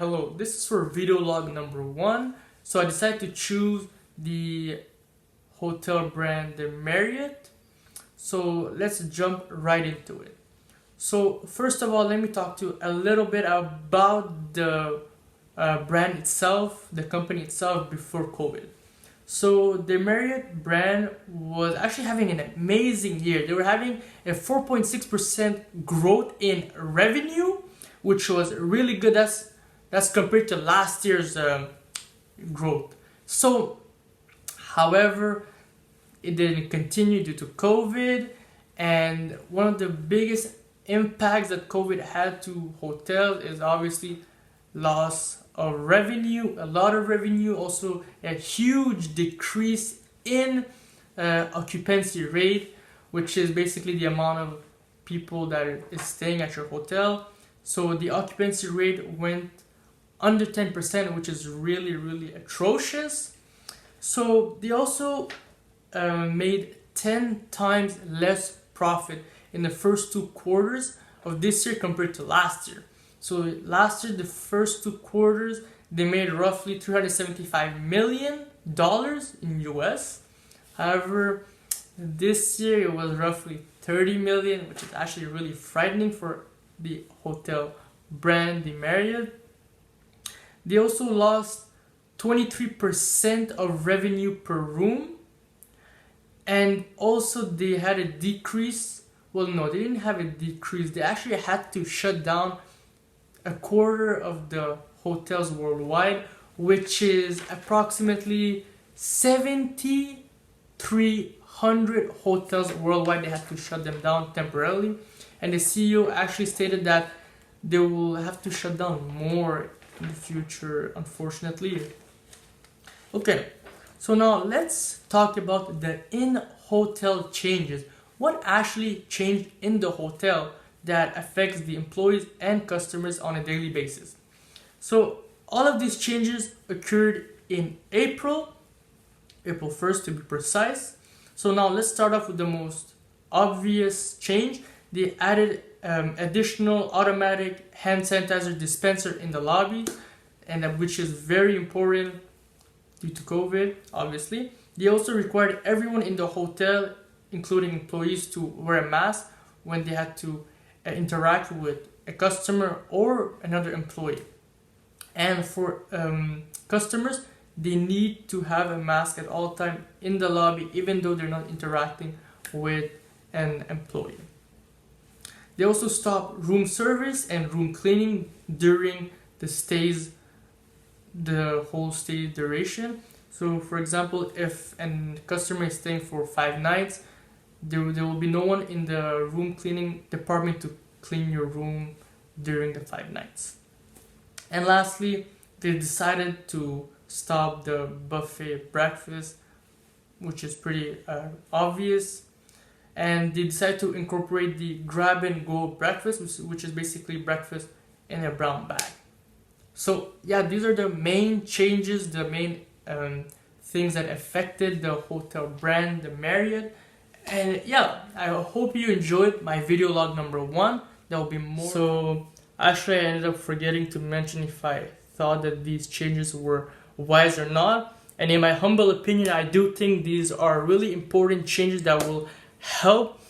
Hello, this is for video log number 1. So I decided to choose the hotel brand, the Marriott. So let's jump right into it. So first of all, let me talk to you a little bit about the brand itself, the company itself before COVID. So the Marriott brand was actually having an amazing year. They were having a 4.6% growth in revenue, which was really good. That's compared to last year's growth. So, however, it didn't continue due to COVID, and one of the biggest impacts that COVID had to hotels is obviously loss of revenue, a lot of revenue, also a huge decrease in occupancy rate, which is basically the amount of people that is staying at your hotel. So the occupancy rate went under 10%, which is really atrocious. So they also made 10 times less profit in the first 2 quarters of this year compared to last year. So last year, the first 2 quarters, they made roughly $375 million in US. However, this year it was roughly 30 million, which is actually really frightening for the hotel brand, the Marriott. They also lost 23% of revenue per room, and also they had a decrease. Well, no, they didn't have a decrease. They actually had to shut down a quarter of the hotels worldwide, which is approximately 7,300 hotels worldwide. They had to shut them down temporarily, and the CEO actually stated that they will have to shut down more in the future, unfortunately. Okay, so now let's talk about the in-hotel changes. What actually changed in the hotel that affects the employees and customers on a daily basis? So all of these changes occurred in April 1st to be precise. So now let's start off with the most obvious change. They added additional automatic hand sanitizer dispenser in the lobby, and which is very important due to COVID, obviously. They also required everyone in the hotel, including employees, to wear a mask when they had to interact with a customer or another employee. And for customers, they need to have a mask at all time in the lobby, even though they're not interacting with an employee. They also stopped room service and room cleaning during the whole stay duration. So for example, if a customer is staying for 5 nights, there will be no one in the room cleaning department to clean your room during the 5 nights. And lastly, they decided to stop the buffet breakfast, which is pretty obvious. And they decided to incorporate the grab and go breakfast, which is basically breakfast in a brown bag. So yeah, these are the main changes, the main things that affected the hotel brand, the Marriott. And yeah, I hope you enjoyed my video log number 1. There will be more. So actually I ended up forgetting to mention if I thought that these changes were wise or not. And in my humble opinion, I do think these are really important changes that will help